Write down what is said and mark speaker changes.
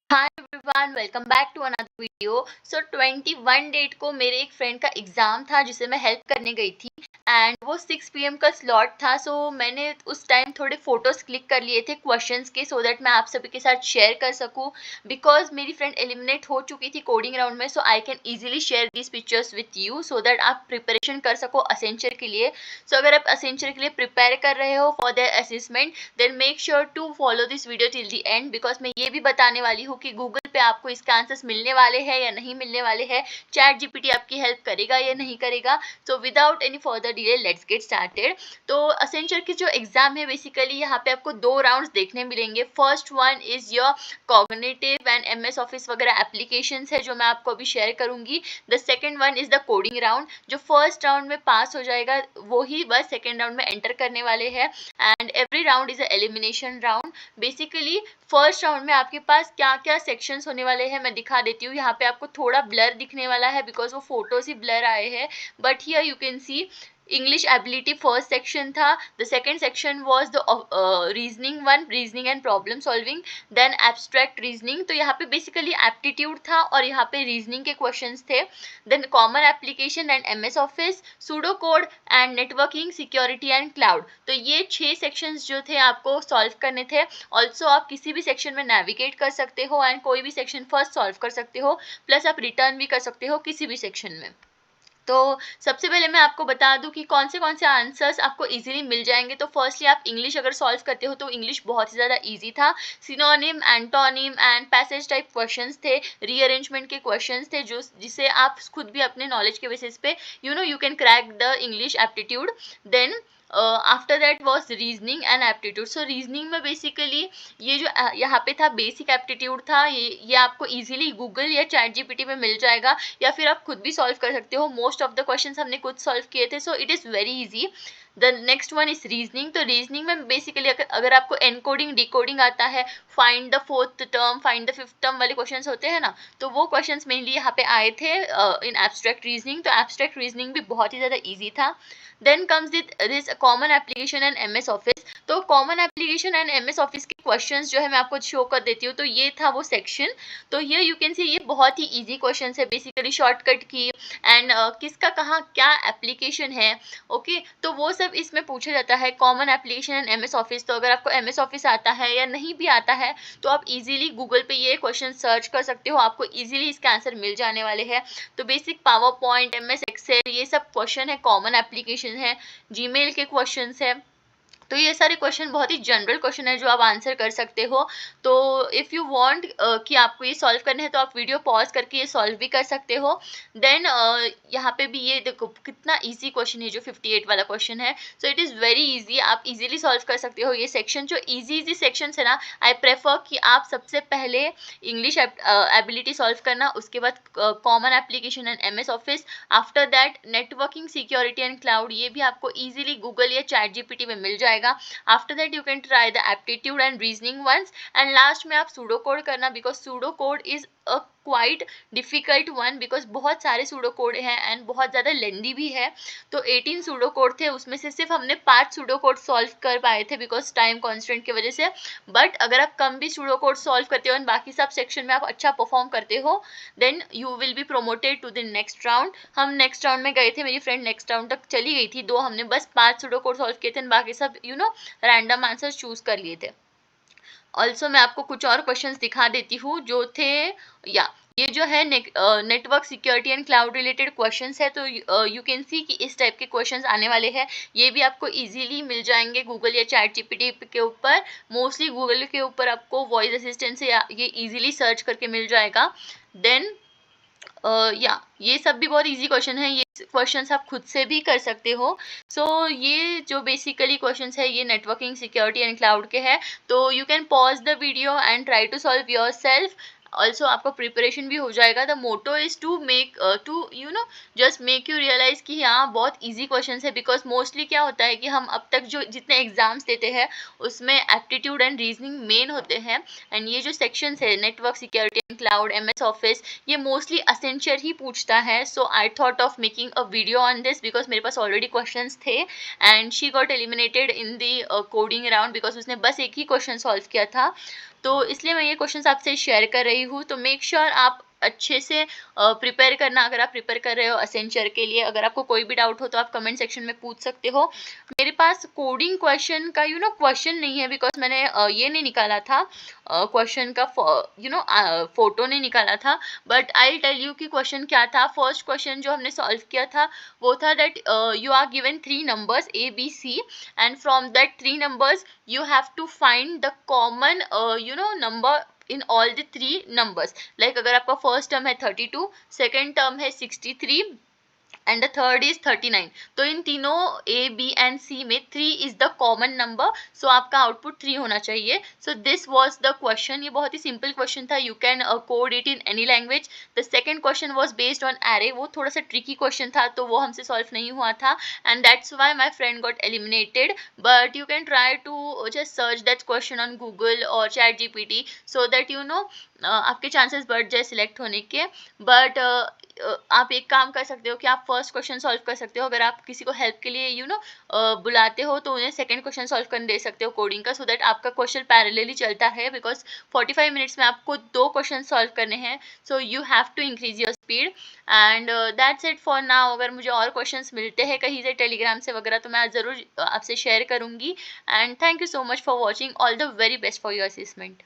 Speaker 1: Hi everyone, welcome back to another video. So 21 date को मेरे एक फ्रेंड का एग्जाम था जिसे मैं हेल्प करने गई थी एंड वो 6 PM का स्लॉट था। सो मैंने उस टाइम थोड़े फोटोज क्लिक कर लिए थे क्वेश्चंस के, सो दैट मैं आप सभी के साथ शेयर कर सकूं बिकॉज मेरी फ्रेंड एलिमिनेट हो चुकी थी कोडिंग राउंड में। So I can easily share these pictures with you so that आप प्रिपरेशन कर सको असेंचर के लिए। सो अगर आप असेंचर के लिए प्रिपेयर कर रहे हो for the assessment then make sure to follow this video till the end because मैं ये भी बताने वाली हूँ कि गूगल पे आपको इसके आंसर्स मिलने वाले हैं या नहीं मिलने वाले हैं, चैट जीपीटी आपकी हेल्प करेगा या नहीं करेगा। So without any further delay let's get started. तो असेंचर की जो एग्जाम है बेसिकली यहाँ पे आपको दो राउंड्स देखने मिलेंगे। First one is your cognitive and MS office वगैरह एप्लीकेशन है जो मैं आपको अभी शेयर करूंगी। The second one is the coding round. जो फर्स्ट राउंड में पास हो जाएगा वो ही बस सेकेंड राउंड में एंटर करने वाले हैं and every round is a elimination round. Basically first round में आपके पास क्या क्या सेक्शंस होने वाले हैं मैं दिखा देती हूँ। यहाँ पे आपको थोड़ा ब्लर दिखने वाला है बिकॉज वो फोटोज ही ब्लर आए हैं, but here you can see English ability first section था। The second section was the reasoning one, reasoning and problem solving, then abstract reasoning. तो यहाँ पे बेसिकली एप्टीट्यूड था और यहाँ पे रीजनिंग के क्वेश्चंस थे। Then common application and MS office, pseudo code and networking, security and cloud. तो ये 6 सेक्शंस जो थे आपको सॉल्व करने थे। ऑल्सो आप किसी भी सेक्शन में नेविगेट कर सकते हो एंड कोई भी सेक्शन फर्स्ट सॉल्व कर सकते हो, प्लस आप रिटर्न भी कर सकते हो किसी भी सेक्शन में। तो सबसे पहले मैं आपको बता दूं कि कौन से आंसर्स आपको इजीली मिल जाएंगे। तो फर्स्टली आप इंग्लिश अगर सॉल्व करते हो तो इंग्लिश बहुत ही ज़्यादा इजी था। Synonym, antonym and passage type questions थे, रीअरेंजमेंट के क्वेश्चंस थे जो जिसे आप खुद भी अपने नॉलेज के बेसिस पे you can crack the English aptitude. Then after that was reasoning and aptitude. So reasoning में बेसिकली ये जो यहाँ पे था बेसिक एप्टीट्यूड था, ये आपको इजीली गूगल या चैट जीपीटी में मिल जाएगा या फिर आप खुद भी सॉल्व कर सकते हो। मोस्ट ऑफ द क्वेश्चंस हमने खुद सॉल्व किए थे, so it is very easy. The next one is reasoning. तो रीजनिंग में बेसिकली अगर आपको एनकोडिंग डिकोडिंग आता है, find the fourth term, find the fifth term वाले क्वेश्चंस होते हैं ना, तो वो क्वेश्चंस मेनली यहाँ पे आए थे इन एब्स्ट्रैक्ट रीजनिंग। तो एब्स्ट्रैक्ट रीजनिंग भी बहुत ही ज़्यादा ईजी था। Then comes this common application and MS office. तो common application and MS office के क्वेश्चंस जो है मैं आपको शो कर देती हूँ। तो ये था वो सेक्शन। तो ये यू कैन सी ये बहुत ही इजी क्वेश्चन है, बेसिकली शॉर्टकट की एंड किसका कहाँ क्या एप्लीकेशन है। ओके, तो वो सब इसमें पूछा जाता है, common application and MS office. तो अगर आपको एमएस ऑफिस आता है या नहीं भी आता है तो आप इजीली गूगल पे ये क्वेश्चन सर्च कर सकते हो, आपको इजीली इसके आंसर मिल जाने वाले हैं। तो basic PowerPoint, MS Excel, ये सब क्वेश्चन है, कॉमन एप्लीकेशन है, जीमेल के क्वेश्चन है। तो ये सारे क्वेश्चन बहुत ही जनरल क्वेश्चन है जो आप आंसर कर सकते हो। तो इफ़ यू वांट कि आपको ये सॉल्व करने हैं तो आप वीडियो पॉज करके ये सॉल्व भी कर सकते हो। देन यहाँ पे भी ये देखो कितना इजी क्वेश्चन है जो 58 वाला क्वेश्चन है। So it is very easy, आप इजीली सॉल्व कर सकते हो ये सेक्शन। जो इजी सेक्शन है ना, आई प्रेफर कि आप सबसे पहले इंग्लिश एबिलिटी सॉल्व करना, उसके बाद common application and MS office, after that networking, security and cloud. ये भी आपको इजीली गूगल या चैट जीपीटी में मिल जाएगा। After that you can try the aptitude and reasoning once and last में आप सूडो कोड करना because pseudo code is a quite difficult one because बहुत सारे सूडो कोड हैं एंड बहुत ज़्यादा लेंदी भी है। तो 18 सूडो कोड थे, उसमें से सिर्फ हमने 5 सूडो कोड सॉल्व कर पाए थे बिकॉज टाइम कॉन्स्टेंट की वजह से। बट अगर आप कम भी सूडो कोड सॉल्व करते हो एंड बाकी सब सेक्शन में आप अच्छा परफॉर्म करते हो then you will be promoted to the next round. हम नेक्स्ट राउंड में गए थे, मेरी फ्रेंड नेक्स्ट राउंड तक चली गई थी, दो हमने बस 5 सूडो कोड सॉल्व किए थे, बाकी सब रैंडम आंसर चूज कर लिए थे। ऑल्सो मैं आपको कुछ और क्वेश्चंस दिखा देती हूँ जो थे, या ये जो है network security and cloud related questions है। तो यू कैन सी कि इस टाइप के क्वेश्चंस आने वाले हैं। ये भी आपको इजीली मिल जाएंगे गूगल या चैट जीपीटी के ऊपर। मोस्टली गूगल के ऊपर आपको वॉइस असिस्टेंट से ये इजीली सर्च करके मिल जाएगा। देन या ये सब भी बहुत इजी क्वेश्चन है, ये क्वेश्चंस आप खुद से भी कर सकते हो। सो ये जो बेसिकली क्वेश्चंस है ये नेटवर्किंग, सिक्योरिटी एंड क्लाउड के हैं। तो you can pause the video and try to solve yourself. Also आपका प्रिपरेशन भी हो जाएगा। The motto is to make just make you realise कि हाँ बहुत इजी क्वेश्चन है बिकॉज मोस्टली क्या होता है कि हम अब तक जो जितने एग्जाम्स देते हैं उसमें एप्टीट्यूड एंड रीजनिंग मेन होते हैं एंड ये जो सेक्शंस है network, security and cloud, MS office, ये मोस्टली असेंशियल ही पूछता है। So I thought of making a video on this because मेरे पास ऑलरेडी क्वेश्चंस थे and she got eliminated in the coding round because उसने बस एक ही क्वेश्चन सॉल्व किया था। तो इसलिए मैं ये क्वेश्चंस आपसे शेयर कर रही रही हूँ, तो मेक श्योर आप अच्छे से प्रिपेयर करना। अगर आप प्रिपेयर कर रहे हो असेंचर के लिए, अगर आपको कोई भी डाउट हो तो आप कमेंट सेक्शन में पूछ सकते हो। मेरे पास कोडिंग क्वेश्चन का क्वेश्चन नहीं है, बिकॉज मैंने ये नहीं निकाला था क्वेश्चन का, फोटो नहीं निकाला था। बट आई टेल यू कि क्वेश्चन क्या था। फर्स्ट क्वेश्चन जो हमने सॉल्व किया था वो था that you are given 3 numbers A, B, C, and from that 3 numbers you have to find the common number in all the 3 numbers. Like अगर आपका फर्स्ट टर्म है 32, सेकेंड टर्म है 63 एंड द थर्ड इज 39, तो इन तीनों A B and सी में 3 is the common number, सो आपका output 3 होना चाहिए। So this was the question. ये बहुत ही सिंपल क्वेश्चन था, you can code it in any language. The second question was based on array, वो थोड़ा सा ट्रिकी क्वेश्चन था, तो वो हमसे सॉल्व नहीं हुआ था, and that's why my friend got eliminated. But you can try to just search that question on Google और चैट जीपीटी, सो दैट आपके चांसेस बढ़ जाए सिलेक्ट होने के। बट आप एक काम कर सकते हो कि आप फर्स्ट क्वेश्चन सॉल्व कर सकते हो। अगर आप किसी को हेल्प के लिए बुलाते हो तो उन्हें सेकंड क्वेश्चन सॉल्व करने दे सकते हो कोडिंग का, सो दैट आपका क्वेश्चन पैरेलली चलता है, बिकॉज 45 मिनट्स में आपको 2 क्वेश्चन सॉल्व करने हैं, so you have to increase your speed. And that's it for now. अगर मुझे और क्वेश्चंस मिलते हैं कहीं से, टेलीग्राम से वगैरह, तो मैं ज़रूर आपसे शेयर करूँगी। And thank you so much for watching. All the very best for your assessment.